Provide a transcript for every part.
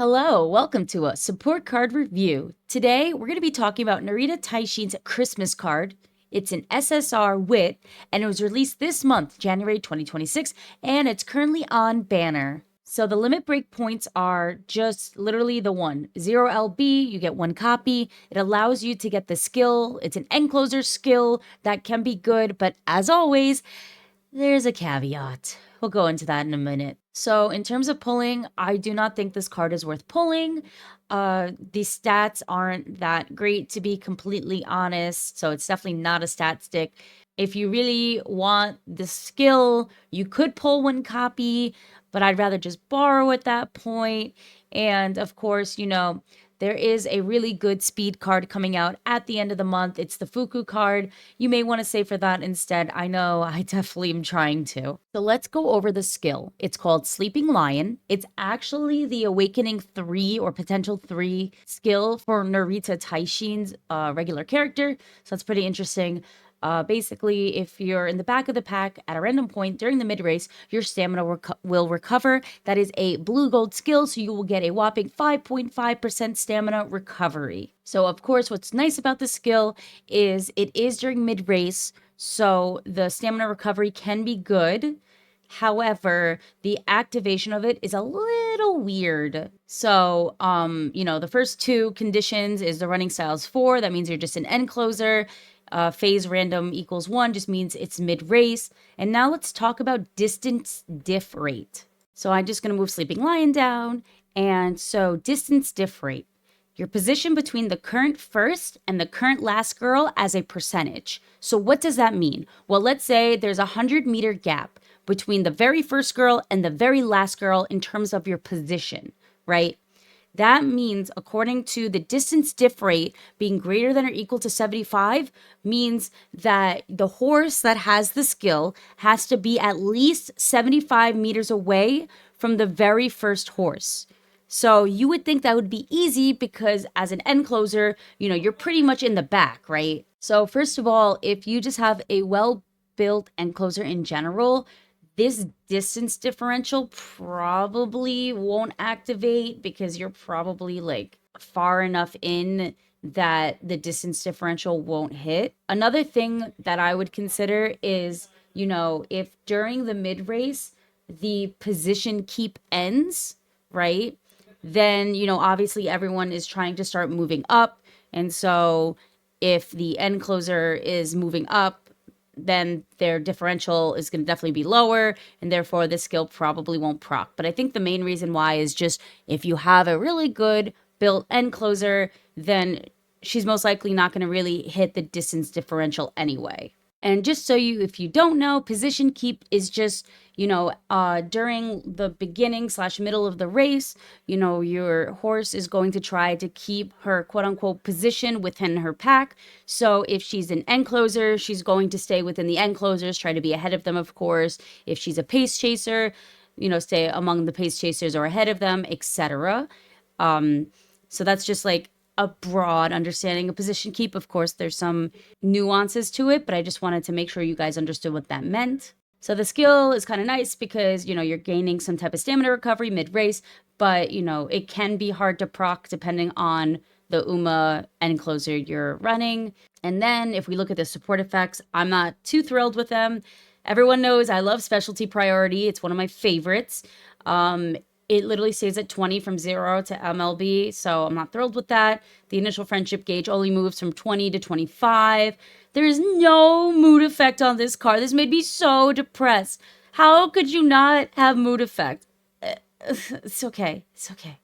Hello, welcome to a support card review. Today, we're going to be talking about Narita Taishin's Christmas card. It's an SSR wit, and it was released this month, January 2026, and it's currently on banner. So the limit break points are just literally the one. 0 LB, you get one copy. It allows you to get the skill. It's an end closer skill that can be good, but as always, there's a caveat. We'll go into that in a minute. So, in terms of pulling, I do not think this card is worth pulling. The stats aren't that great, to be completely honest. So, it's definitely not a stat stick. If you really want the skill, you could pull one copy, but I'd rather just borrow at that point. And of course, there is a really good speed card coming out at the end of the month. It's the Fuku card. You may want to save for that instead. I know I definitely am trying to. So let's go over the skill. It's called Sleeping Lion. It's actually the Awakening 3 or potential 3 skill for Narita Taishin's regular character. So that's pretty interesting. Basically, if you're in the back of the pack at a random point during the mid race, your stamina will recover. That is a blue gold skill, so you will get a whopping 5.5% stamina recovery. So, of course, what's nice about this skill is it is during mid race, so the stamina recovery can be good. However, the activation of it is a little weird. So, the first two conditions is the running styles 4. That means you're just an end closer. Phase random equals 1 just means it's mid race. And now let's talk about distance diff rate. So I'm just going to move Sleeping Lion down. And so distance diff rate, your position between the current first and the current last girl as a percentage. So what does that mean? Well, let's say there's a 100-meter gap between the very first girl and the very last girl in terms of your position, right? That means, according to the distance diff rate being greater than or equal to 75, means that the horse that has the skill has to be at least 75 meters away from the very first horse. So you would think that would be easy because as an end closer, you're pretty much in the back, right? So first of all, if you just have a well-built end closer in general, this distance differential probably won't activate because you're probably like far enough in that the distance differential won't hit. Another thing that I would consider is, if during the mid race, the position keep ends, right? Then, obviously everyone is trying to start moving up. And so if the end closer is moving up, then their differential is going to definitely be lower, and therefore this skill probably won't proc. But I think the main reason why is just if you have a really good built end closer, then she's most likely not going to really hit the distance differential anyway. And just so if you don't know, position keep is just, during the beginning / middle of the race, your horse is going to try to keep her quote unquote position within her pack. So if she's an end closer, she's going to stay within the end closers, try to be ahead of them, of course. If she's a pace chaser, stay among the pace chasers or ahead of them, etc. So that's just like a broad understanding of position keep. Of course, there's some nuances to it, but I just wanted to make sure you guys understood what that meant. So the skill is kind of nice because, you're gaining some type of stamina recovery mid-race, but, it can be hard to proc depending on the UMA end closer you're running. And then if we look at the support effects, I'm not too thrilled with them. Everyone knows I love specialty priority. It's one of my favorites. It literally stays at 20 from 0 to MLB, so I'm not thrilled with that. The initial friendship gauge only moves from 20 to 25. There is no mood effect on this card. This made me so depressed. How could you not have mood effect? It's okay. It's okay.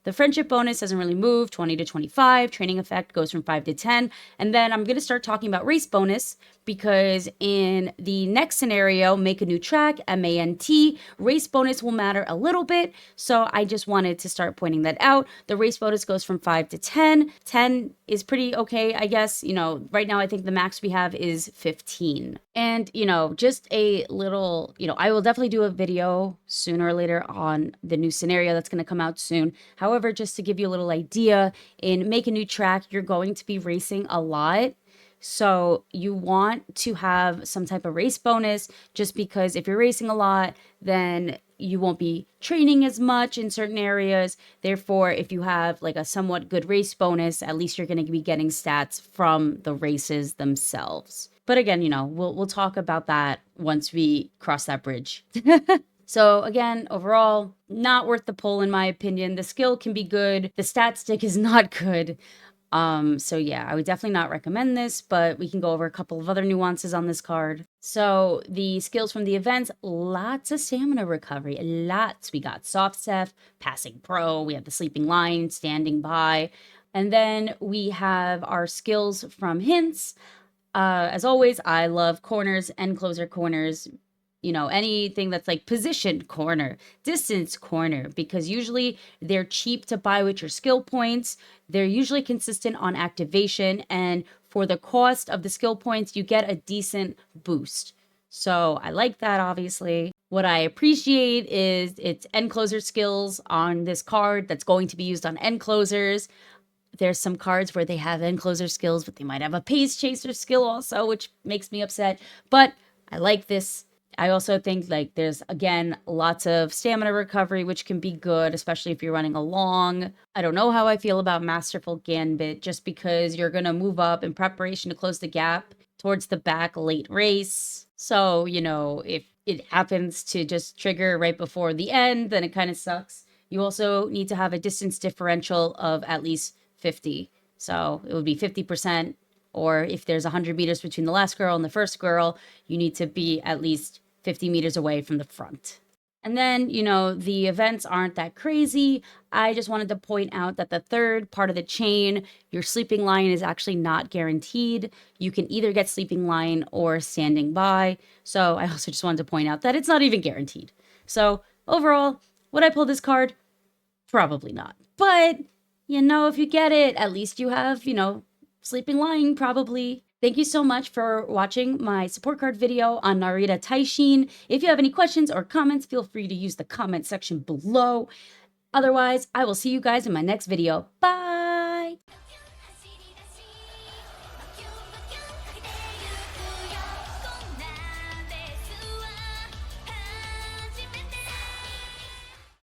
The friendship bonus doesn't really move, 20 to 25. Training effect goes from 5 to 10. And then I'm going to start talking about race bonus because in the next scenario, make a new track, MANT, race bonus will matter a little bit. So I just wanted to start pointing that out. The race bonus goes from 5 to 10. 10 is pretty okay, I guess. Right now I think the max we have is 15. And, just a little, I will definitely do a video sooner or later on the new scenario that's going to come out soon. However, just to give you a little idea, in Make a New Track, you're going to be racing a lot. So you want to have some type of race bonus just because if you're racing a lot, then you won't be training as much in certain areas. Therefore, if you have like a somewhat good race bonus, at least you're going to be getting stats from the races themselves. But again, we'll talk about that once we cross that bridge. So again, overall, not worth the pull in my opinion. The skill can be good. The stat stick is not good. So yeah, I would definitely not recommend this, but we can go over a couple of other nuances on this card. So the skills from the events, lots of stamina recovery, lots. We got soft step, passing pro, we have the sleeping line, standing by, and then we have our skills from hints. As always, I love corners and closer corners. Anything that's like position corner, distance corner, because usually they're cheap to buy with your skill points. They're usually consistent on activation, and for the cost of the skill points, you get a decent boost. So I like that, obviously. What I appreciate is its end closer skills on this card that's going to be used on end closers. There's some cards where they have end closer skills, but they might have a pace chaser skill also, which makes me upset. But I like this. I also think like there's again lots of stamina recovery, which can be good, especially if you're running along. I don't know how I feel about Masterful Gambit, just because you're gonna move up in preparation to close the gap towards the back late race. So, if it happens to just trigger right before the end, then it kind of sucks. You also need to have a distance differential of at least 50. So it would be 50%. Or if there's 100 meters between the last girl and the first girl, you need to be at least 50 meters away from the front. And then, the events aren't that crazy. I just wanted to point out that the third part of the chain, your sleeping line, is actually not guaranteed. You can either get sleeping line or standing by. So I also just wanted to point out that it's not even guaranteed. So overall, would I pull this card? Probably not. But, if you get it, at least you have, sleeping line probably. Thank you so much for watching my support card video on Narita Taishin. If you have any questions or comments, feel free to use the comment section below. Otherwise, I will see you guys in my next video. Bye!